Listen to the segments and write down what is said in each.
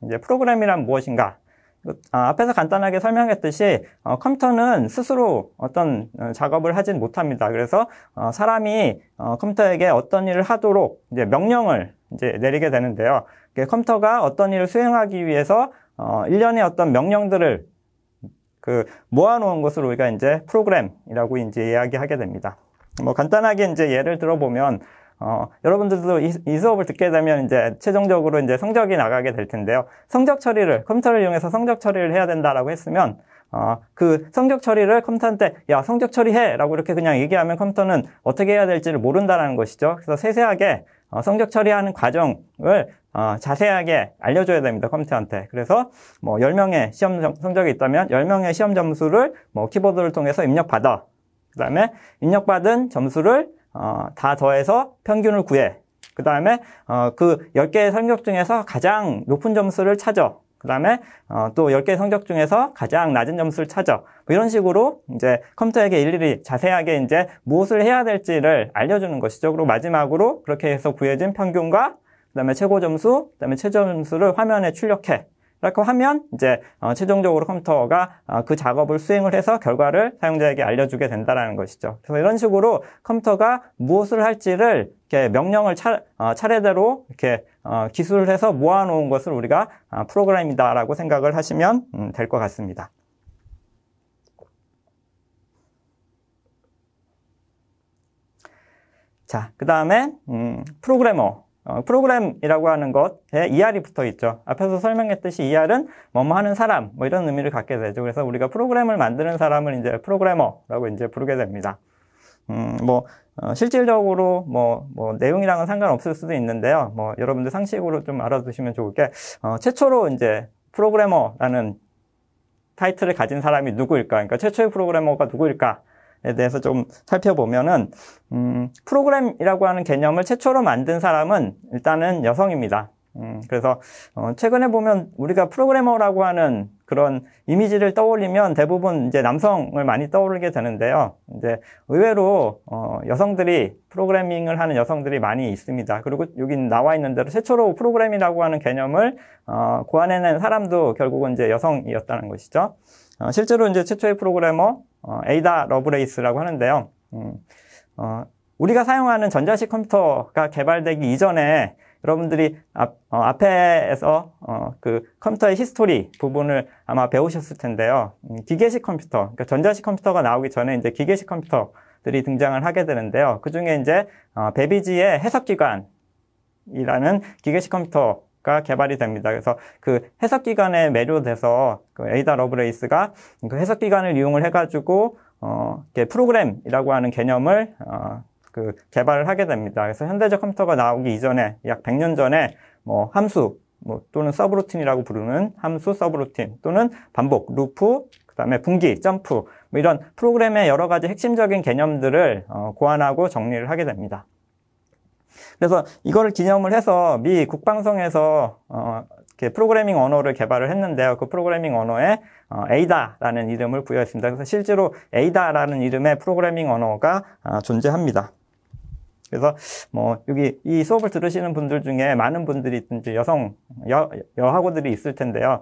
이제 프로그램이란 무엇인가? 앞에서 간단하게 설명했듯이 컴퓨터는 스스로 어떤 작업을 하진 못합니다. 그래서 사람이 컴퓨터에게 어떤 일을 하도록 이제 명령을 이제 내리게 되는데요. 컴퓨터가 어떤 일을 수행하기 위해서 일련의 어떤 명령들을 모아놓은 것을 우리가 이제 프로그램이라고 이제 이야기하게 됩니다. 뭐 간단하게 이제 예를 들어보면 여러분들도 이 수업을 듣게 되면 이제 최종적으로 이제 성적이 나가게 될 텐데요. 성적 처리를, 컴퓨터를 이용해서 성적 처리를 해야 된다라고 했으면, 그 성적 처리를 컴퓨터한테, 야, 성적 처리해! 라고 이렇게 그냥 얘기하면 컴퓨터는 어떻게 해야 될지를 모른다는 것이죠. 그래서 세세하게, 성적 처리하는 과정을, 자세하게 알려줘야 됩니다. 컴퓨터한테. 그래서, 10명의 시험 성적이 있다면, 10명의 시험 점수를 키보드를 통해서 입력받아. 그 다음에 입력받은 점수를 다 더해서 평균을 구해. 그 다음에 그 10개의 성적 중에서 가장 높은 점수를 찾아. 그 다음에 또 10개의 성적 중에서 가장 낮은 점수를 찾아. 뭐 이런 식으로 이제 컴퓨터에게 일일이 자세하게 이제 무엇을 해야 될지를 알려주는 것이죠. 그리고 마지막으로 그렇게 해서 구해진 평균과 그 다음에 최고 점수, 그 다음에 최저 점수를 화면에 출력해. 이렇게 하면 이제 최종적으로 컴퓨터가 그 작업을 수행을 해서 결과를 사용자에게 알려주게 된다는 것이죠. 그래서 이런 식으로 컴퓨터가 무엇을 할지를 이렇게 명령을 차례대로 이렇게 기술을 해서 모아놓은 것을 우리가 프로그램이다라고 생각을 하시면 될 것 같습니다. 자, 그 다음에 프로그래머. 프로그램이라고 하는 것에 ER이 붙어 있죠. 앞에서 설명했듯이 ER은 뭐뭐 하는 사람, 뭐 이런 의미를 갖게 되죠. 그래서 우리가 프로그램을 만드는 사람을 이제 프로그래머라고 이제 부르게 됩니다. 실질적으로 내용이랑은 상관없을 수도 있는데요. 여러분들 상식으로 좀 알아두시면 좋을 게, 최초로 이제 프로그래머라는 타이틀을 가진 사람이 누구일까? 그러니까 최초의 프로그래머가 누구일까? 에 대해서 좀 살펴보면은, 프로그램이라고 하는 개념을 최초로 만든 사람은 일단은 여성입니다. 그래서, 최근에 보면 우리가 프로그래머라고 하는 그런 이미지를 떠올리면 대부분 이제 남성을 많이 떠오르게 되는데요. 이제 의외로, 여성들이, 프로그래밍을 하는 여성들이 많이 있습니다. 그리고 여기 나와 있는 대로 최초로 프로그램이라고 하는 개념을, 고안해낸 사람도 결국은 이제 여성이었다는 것이죠. 실제로 이제 최초의 프로그래머, 에이다 러브레이스라고 하는데요. 우리가 사용하는 전자식 컴퓨터가 개발되기 이전에 여러분들이 앞에서 그 컴퓨터의 히스토리 부분을 아마 배우셨을 텐데요. 기계식 컴퓨터, 그러니까 전자식 컴퓨터가 나오기 전에 이제 기계식 컴퓨터들이 등장을 하게 되는데요. 그 중에 이제 베비지의 해석기관이라는 기계식 컴퓨터가 개발이 됩니다. 그래서 그 해석기관에 매료돼서 그 에이다 러브레이스가 그 해석기관을 이용을 해가지고 프로그램이라고 하는 개념을 개발을 하게 됩니다. 그래서 현대적 컴퓨터가 나오기 이전에 약 100년 전에 함수 또는 서브루틴이라고 부르는 함수 서브루틴 또는 반복, 루프, 그다음에 분기, 점프 이런 프로그램의 여러 가지 핵심적인 개념들을 고안하고 정리를 하게 됩니다. 그래서 이거를 기념을 해서 미 국방성에서 프로그래밍 언어를 개발을 했는데요. 그 프로그래밍 언어에 에이다라는 이름을 부여했습니다. 그래서 실제로 에이다라는 이름의 프로그래밍 언어가 존재합니다. 그래서 여기 이 수업을 들으시는 분들 중에 많은 분들이 이제 여하고들이 있을 텐데요.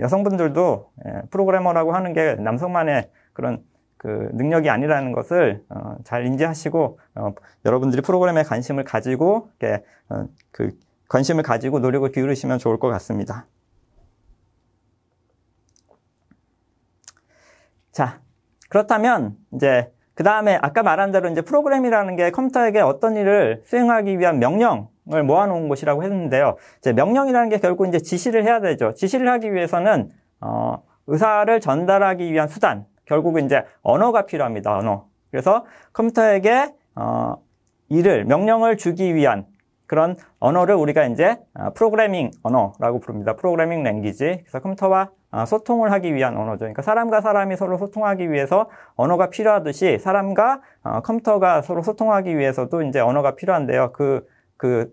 여성분들도 프로그래머라고 하는 게 남성만의 그런 그 능력이 아니라는 것을 잘 인지하시고 여러분들이 프로그램에 관심을 가지고 관심을 가지고 노력을 기울이시면 좋을 것 같습니다. 자, 그렇다면 이제 그 다음에 아까 말한 대로 이제 프로그램이라는 게 컴퓨터에게 어떤 일을 수행하기 위한 명령을 모아놓은 것이라고 했는데요. 이제 명령이라는 게 결국 이제 지시를 해야 되죠. 지시를 하기 위해서는 의사를 전달하기 위한 수단, 결국은 이제 언어가 필요합니다. 언어. 그래서 컴퓨터에게 명령을 주기 위한 그런 언어를 우리가 이제 프로그래밍 언어라고 부릅니다. 프로그래밍 랭귀지. 그래서 컴퓨터와 소통을 하기 위한 언어죠. 그러니까 사람과 사람이 서로 소통하기 위해서 언어가 필요하듯이 사람과 컴퓨터가 서로 소통하기 위해서도 이제 언어가 필요한데요. 그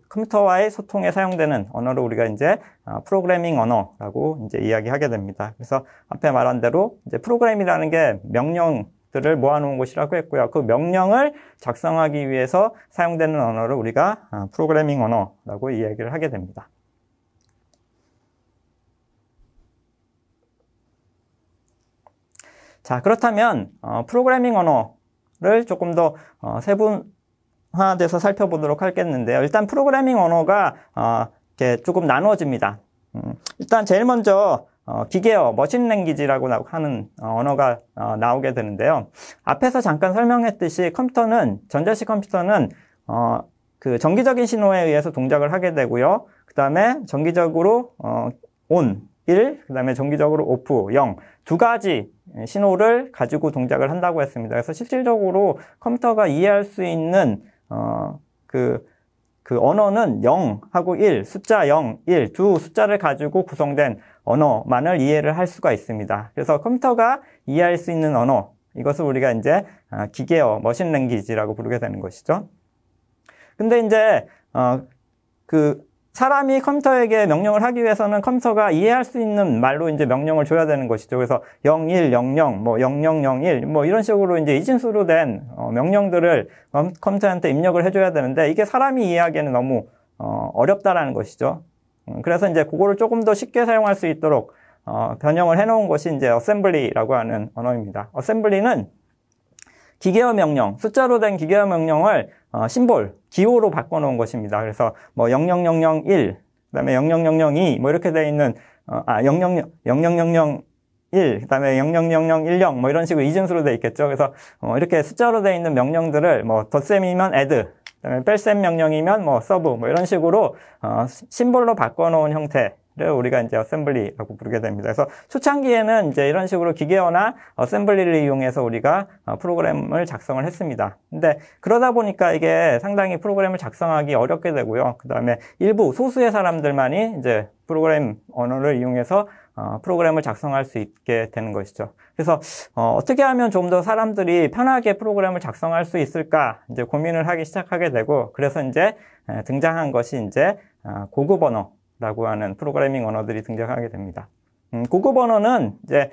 컴퓨터와의 소통에 사용되는 언어를 우리가 이제 프로그래밍 언어라고 이제 이야기하게 됩니다. 그래서 앞에 말한 대로 이제 프로그램이라는 게 명령들을 모아놓은 것이라고 했고요. 그 명령을 작성하기 위해서 사용되는 언어를 우리가 프로그래밍 언어라고 이야기를 하게 됩니다. 자, 그렇다면 프로그래밍 언어를 조금 더 세분화돼서 살펴보도록 하겠는데요. 일단 프로그래밍 언어가 이렇게 조금 나누어집니다. 일단 제일 먼저 기계어, 머신 랭귀지라고 하는 언어가 나오게 되는데요. 앞에서 잠깐 설명했듯이 전자식 컴퓨터는 그 정기적인 신호에 의해서 동작을 하게 되고요. 그 다음에 정기적으로 ON, 1, 그 다음에 정기적으로 OFF, 0, 두 가지 신호를 가지고 동작을 한다고 했습니다. 그래서 실질적으로 컴퓨터가 이해할 수 있는 그 언어는 0하고 1, 숫자 0, 1, 두 숫자를 가지고 구성된 언어만을 이해를 할 수가 있습니다. 그래서 컴퓨터가 이해할 수 있는 언어, 이것을 우리가 이제 기계어, 머신 랭귀지라고 부르게 되는 것이죠. 근데 이제 사람이 컴퓨터에게 명령을 하기 위해서는 컴퓨터가 이해할 수 있는 말로 이제 명령을 줘야 되는 것이죠. 그래서 0100, 뭐 0001, 뭐 이런 식으로 이제 이진수로 된 명령들을 컴퓨터한테 입력을 해줘야 되는데 이게 사람이 이해하기에는 너무 어렵다라는 것이죠. 그래서 이제 그거를 조금 더 쉽게 사용할 수 있도록 변형을 해놓은 것이 이제 어셈블리라고 하는 언어입니다. 어셈블리는 기계어 명령, 숫자로 된 기계어 명령을 심볼, 기호로 바꿔놓은 것입니다. 그래서 뭐 00001, 그다음에 0002, 뭐 이렇게 되어 있는 0001, 그다음에 000010, 뭐 이런 식으로 이진수로 되어 있겠죠. 그래서 이렇게 숫자로 되어 있는 명령들을 뭐 덧셈이면 add, 그다음에 뺄셈 명령이면 뭐 sub, 뭐 이런 식으로 심볼로 바꿔놓은 형태를 우리가 이제 어셈블리라고 부르게 됩니다. 그래서 초창기에는 이제 이런 식으로 기계어나 어셈블리를 이용해서 우리가 프로그램을 작성을 했습니다. 근데 그러다 보니까 이게 상당히 프로그램을 작성하기 어렵게 되고요. 그 다음에 일부 소수의 사람들만이 이제 프로그램 언어를 이용해서 프로그램을 작성할 수 있게 되는 것이죠. 그래서 어떻게 하면 좀 더 사람들이 편하게 프로그램을 작성할 수 있을까 이제 고민을 하기 시작하게 되고, 그래서 이제 등장한 것이 이제 고급 언어라고 하는 프로그래밍 언어들이 등장하게 됩니다. 고급 언어는 이제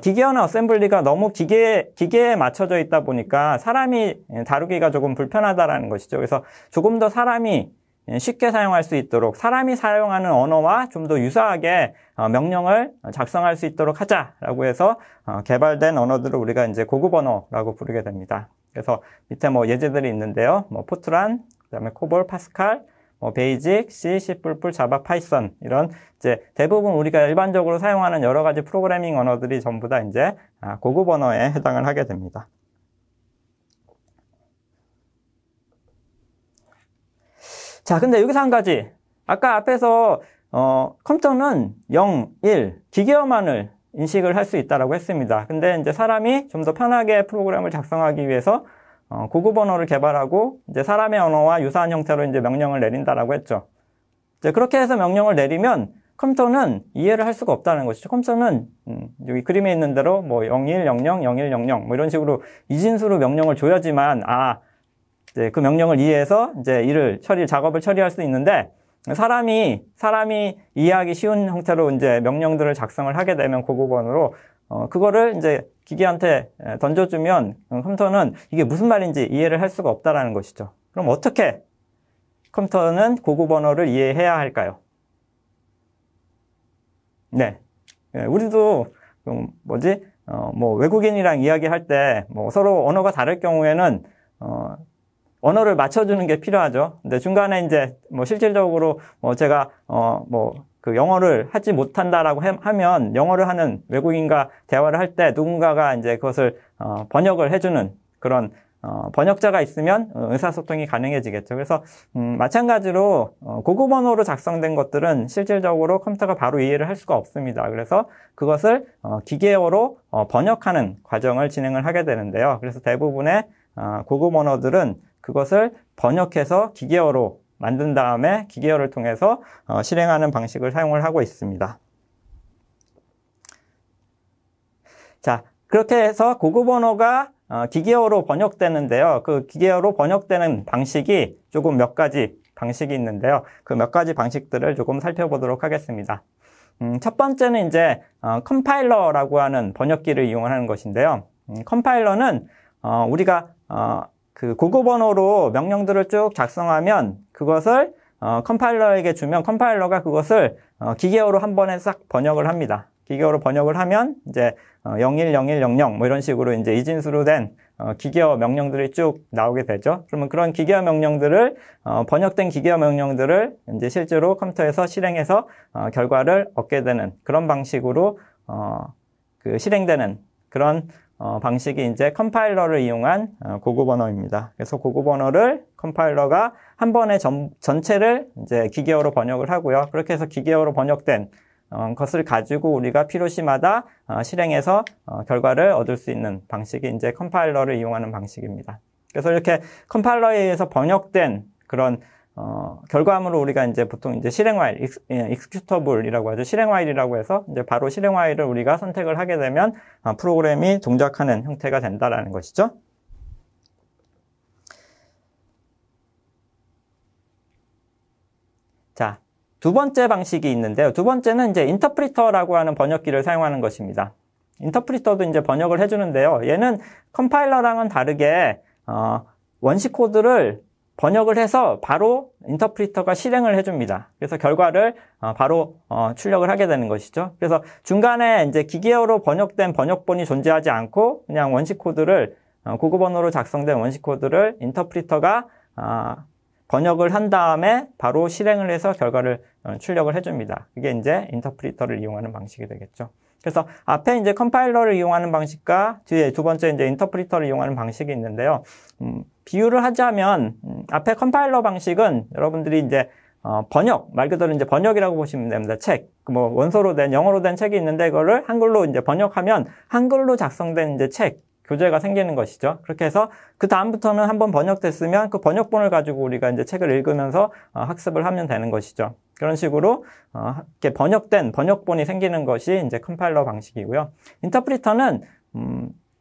기계어나 어셈블리가 너무 기계에 맞춰져 있다 보니까 사람이 다루기가 조금 불편하다라는 것이죠. 그래서 조금 더 사람이 쉽게 사용할 수 있도록, 사람이 사용하는 언어와 좀 더 유사하게 명령을 작성할 수 있도록 하자라고 해서 개발된 언어들을 우리가 이제 고급 언어라고 부르게 됩니다. 그래서 밑에 뭐 예제들이 있는데요. 뭐 포트란, 그다음에 코볼, 파스칼, 뭐 베이직, C, C++, 자바, 파이썬, 이런 이제 대부분 우리가 일반적으로 사용하는 여러 가지 프로그래밍 언어들이 전부 다 이제 고급 언어에 해당을 하게 됩니다. 자, 근데 여기서 한 가지. 아까 앞에서 컴퓨터는 0, 1, 기계어만을 인식을 할 수 있다라고 했습니다. 근데 이제 사람이 좀 더 편하게 프로그램을 작성하기 위해서 고급 언어를 개발하고 이제 사람의 언어와 유사한 형태로 이제 명령을 내린다라고 했죠. 이제 그렇게 해서 명령을 내리면 컴퓨터는 이해를 할 수가 없다는 것이죠. 컴퓨터는 여기 그림에 있는 대로 뭐 0100, 0100, 뭐 이런 식으로 이진수로 명령을 줘야지만 이제 그 명령을 이해해서 이제 작업을 처리할 수 있는데, 사람이 이해하기 쉬운 형태로 이제 명령들을 작성을 하게 되면 고급 언어로 그거를 이제 기계한테 던져주면 컴퓨터는 이게 무슨 말인지 이해를 할 수가 없다라는 것이죠. 그럼 어떻게 컴퓨터는 고급 언어를 이해해야 할까요? 네. 우리도 뭐 외국인이랑 이야기할 때 뭐 서로 언어가 다를 경우에는 언어를 맞춰주는 게 필요하죠. 근데 중간에 이제 뭐 실질적으로 제가 그 영어를 하지 못한다라고 하면 영어를 하는 외국인과 대화를 할 때 누군가가 이제 그것을 번역을 해주는 그런 번역자가 있으면 의사소통이 가능해지겠죠. 그래서 마찬가지로 고급 언어로 작성된 것들은 실질적으로 컴퓨터가 바로 이해를 할 수가 없습니다. 그래서 그것을 기계어로 번역하는 과정을 진행을 하게 되는데요. 그래서 대부분의 고급 언어들은 그것을 번역해서 기계어로 만든 다음에 기계어를 통해서 실행하는 방식을 사용을 하고 있습니다. 자, 그렇게 해서 고급 언어가 기계어로 번역되는데요. 그 기계어로 번역되는 방식이 조금 몇 가지 방식이 있는데요. 그 몇 가지 방식들을 조금 살펴보도록 하겠습니다. 첫 번째는 이제 컴파일러라고 하는 번역기를 이용하는 것인데요. 컴파일러는 우리가 그 고급 언어로 명령들을 쭉 작성하면 그것을 컴파일러에게 주면 컴파일러가 그것을 기계어로 한 번에 싹 번역을 합니다. 기계어로 번역을 하면 이제 010100 뭐 이런 식으로 이제 이진수로 된 기계어 명령들이 쭉 나오게 되죠. 그러면 그런 기계어 명령들을 번역된 기계어 명령들을 이제 실제로 컴퓨터에서 실행해서 결과를 얻게 되는 그런 방식으로 그 실행되는 그런 방식이 이제 컴파일러를 이용한 고급 언어입니다. 그래서 고급 언어를 컴파일러가 한 번에 전체를 이제 기계어로 번역을 하고요. 그렇게 해서 기계어로 번역된 것을 가지고 우리가 필요시마다 실행해서 결과를 얻을 수 있는 방식이 이제 컴파일러를 이용하는 방식입니다. 그래서 이렇게 컴파일러에 의해서 번역된 그런 결과물을 우리가 이제 보통 이제 실행 파일, executable이라고 하죠. 실행 파일이라고 해서 이제 바로 실행 파일을 우리가 선택을 하게 되면 프로그램이 동작하는 형태가 된다라는 것이죠. 자, 두 번째 방식이 있는데요. 두 번째는 이제 인터프리터라고 하는 번역기를 사용하는 것입니다. 인터프리터도 이제 번역을 해주는데요. 얘는 컴파일러랑은 다르게 원시 코드를 번역을 해서 바로 인터프리터가 실행을 해줍니다. 그래서 결과를 바로 출력을 하게 되는 것이죠. 그래서 중간에 이제 기계어로 번역된 번역본이 존재하지 않고 그냥 원시 코드를 고급 언어로 작성된 원시 코드를 인터프리터가 번역을 한 다음에 바로 실행을 해서 결과를 출력을 해줍니다. 이게 이제 인터프리터를 이용하는 방식이 되겠죠. 그래서 앞에 이제 컴파일러를 이용하는 방식과 뒤에 두 번째 이제 인터프리터를 이용하는 방식이 있는데요. 비유를 하자면 앞에 컴파일러 방식은 여러분들이 이제 번역, 말 그대로 이제 번역이라고 보시면 됩니다. 책, 뭐 원서로 된 영어로 된 책이 있는데 그거를 한글로 이제 번역하면 한글로 작성된 이제 책, 교재가 생기는 것이죠. 그렇게 해서 그 다음부터는 한번 번역됐으면 그 번역본을 가지고 우리가 이제 책을 읽으면서 학습을 하면 되는 것이죠. 그런 식으로 이렇게 번역된 번역본이 생기는 것이 이제 컴파일러 방식이고요. 인터프리터는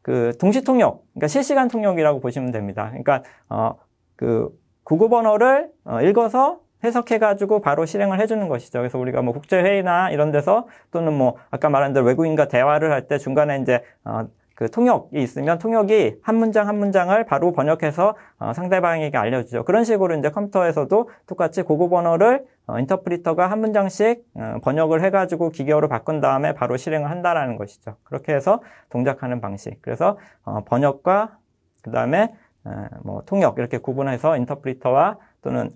그 동시 통역, 그러니까 실시간 통역이라고 보시면 됩니다. 그러니까 그 고급 언어를 읽어서 해석해가지고 바로 실행을 해주는 것이죠. 그래서 우리가 뭐 국제회의나 이런 데서 또는 뭐 아까 말한 대로 외국인과 대화를 할 때 중간에 이제 그 통역이 있으면 통역이 한 문장 한 문장을 바로 번역해서 상대방에게 알려주죠. 그런 식으로 이제 컴퓨터에서도 똑같이 고급 언어를 인터프리터가 한 문장씩 번역을 해가지고 기계어로 바꾼 다음에 바로 실행을 한다라는 것이죠. 그렇게 해서 동작하는 방식. 그래서 번역과 그 다음에 뭐 통역 이렇게 구분해서 인터프리터와 또는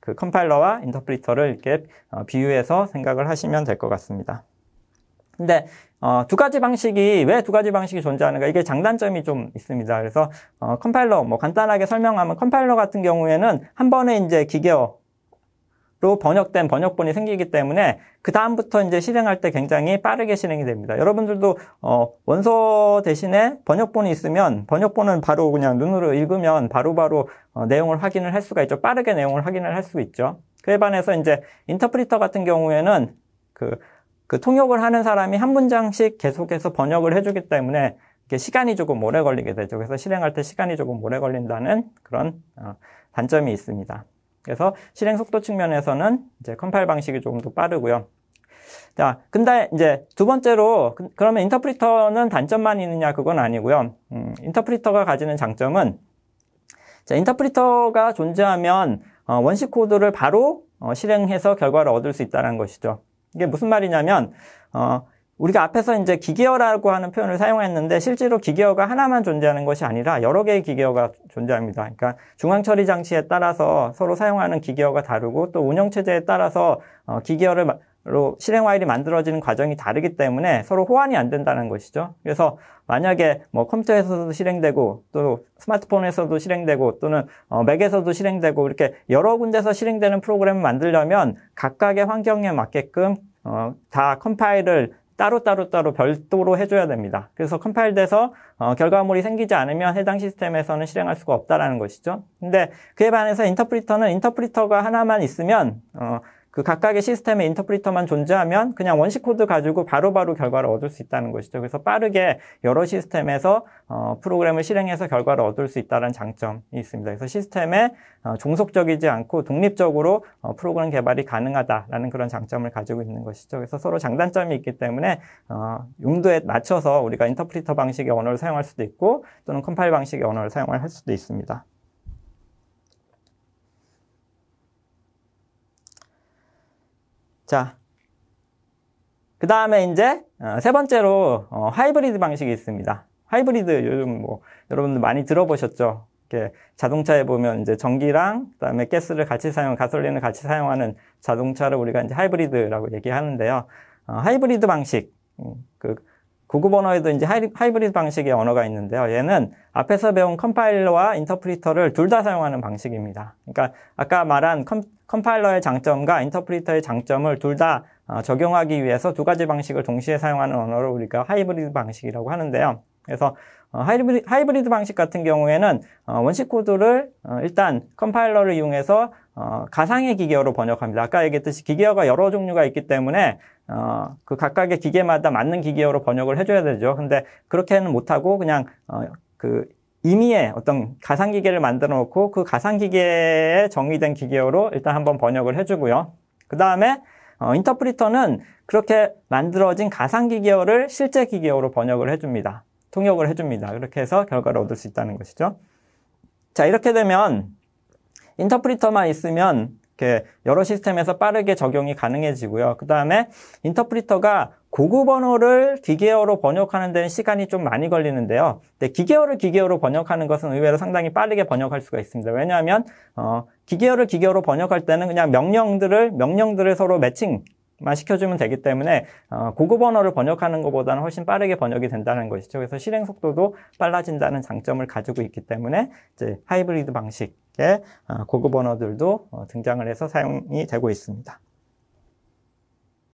그 컴파일러와 인터프리터를 이렇게 비유해서 생각을 하시면 될 것 같습니다. 근데 두 가지 방식이 왜 두 가지 방식이 존재하는가, 이게 장단점이 좀 있습니다. 그래서 컴파일러 뭐 간단하게 설명하면 컴파일러 같은 경우에는 한 번에 이제 기계어로 번역된 번역본이 생기기 때문에 그 다음부터 이제 실행할 때 굉장히 빠르게 실행이 됩니다. 여러분들도 원서 대신에 번역본이 있으면 번역본은 바로 그냥 눈으로 읽으면 바로바로 내용을 확인을 할 수가 있죠. 빠르게 내용을 확인을 할 수 있죠. 그에 반해서 이제 인터프리터 같은 경우에는 그 통역을 하는 사람이 한 문장씩 계속해서 번역을 해주기 때문에 이게 시간이 조금 오래 걸리게 되죠. 그래서 실행할 때 시간이 조금 오래 걸린다는 그런 단점이 있습니다. 그래서 실행 속도 측면에서는 이제 컴파일 방식이 조금 더 빠르고요. 자, 근데 이제 두 번째로 그러면 인터프리터는 단점만 있느냐, 그건 아니고요. 인터프리터가 가지는 장점은, 자, 인터프리터가 존재하면 원시 코드를 바로 실행해서 결과를 얻을 수 있다는 것이죠. 이게 무슨 말이냐면 우리가 앞에서 이제 기계어라고 하는 표현을 사용했는데 실제로 기계어가 하나만 존재하는 것이 아니라 여러 개의 기계어가 존재합니다. 그러니까 중앙 처리 장치에 따라서 서로 사용하는 기계어가 다르고 또 운영 체제에 따라서 기계어로 실행 파일이 만들어지는 과정이 다르기 때문에 서로 호환이 안 된다는 것이죠. 그래서 만약에 뭐 컴퓨터에서도 실행되고 또 스마트폰에서도 실행되고 또는 맥에서도 실행되고 이렇게 여러 군데서 실행되는 프로그램을 만들려면 각각의 환경에 맞게끔 다 컴파일을 따로 별도로 해줘야 됩니다. 그래서 컴파일돼서 결과물이 생기지 않으면 해당 시스템에서는 실행할 수가 없다라는 것이죠. 근데 그에 반해서 인터프리터는 인터프리터가 하나만 있으면 그 각각의 시스템에 인터프리터만 존재하면 그냥 원시 코드 가지고 바로바로 결과를 얻을 수 있다는 것이죠. 그래서 빠르게 여러 시스템에서 프로그램을 실행해서 결과를 얻을 수 있다는 장점이 있습니다. 그래서 시스템에 종속적이지 않고 독립적으로 프로그램 개발이 가능하다라는 그런 장점을 가지고 있는 것이죠. 그래서 서로 장단점이 있기 때문에 용도에 맞춰서 우리가 인터프리터 방식의 언어를 사용할 수도 있고 또는 컴파일 방식의 언어를 사용할 수도 있습니다. 자, 그 다음에 이제 세 번째로 하이브리드 방식이 있습니다. 하이브리드 요즘 뭐 여러분들 많이 들어보셨죠? 이렇게 자동차에 보면 이제 전기랑 그다음에 가스를 같이 가솔린을 같이 사용하는 자동차를 우리가 이제 하이브리드라고 얘기하는데요. 하이브리드 방식, 그 고급 언어에도 이제 하이브리드 방식의 언어가 있는데요. 얘는 앞에서 배운 컴파일러와 인터프리터를 둘 다 사용하는 방식입니다. 그러니까 아까 말한 컴파일러의 장점과 인터프리터의 장점을 둘 다 적용하기 위해서 두 가지 방식을 동시에 사용하는 언어를 우리가 하이브리드 방식이라고 하는데요. 그래서 하이브리드 방식 같은 경우에는 원식 코드를 일단 컴파일러를 이용해서 가상의 기계어로 번역합니다. 아까 얘기했듯이 기계어가 여러 종류가 있기 때문에 그 각각의 기계마다 맞는 기계어로 번역을 해줘야 되죠. 근데 그렇게는 못하고 그냥 그 임의의 어떤 가상 기계를 만들어 놓고 그 가상 기계에 정의된 기계어로 일단 한번 번역을 해주고요. 그 다음에 인터프리터는 그렇게 만들어진 가상 기계어를 실제 기계어로 번역을 해줍니다. 통역을 해줍니다. 그렇게 해서 결과를 얻을 수 있다는 것이죠. 자, 이렇게 되면 인터프리터만 있으면 이렇게 여러 시스템에서 빠르게 적용이 가능해지고요. 그 다음에 인터프리터가 고급 언어를 기계어로 번역하는 데는 시간이 좀 많이 걸리는데요. 근데 기계어를 기계어로 번역하는 것은 의외로 상당히 빠르게 번역할 수가 있습니다. 왜냐하면 기계어를 기계어로 번역할 때는 그냥 명령들을 서로 매칭만 시켜주면 되기 때문에 고급 언어를 번역하는 것보다는 훨씬 빠르게 번역이 된다는 것이죠. 그래서 실행 속도도 빨라진다는 장점을 가지고 있기 때문에 이제 하이브리드 방식의 고급 언어들도 등장을 해서 사용이 되고 있습니다.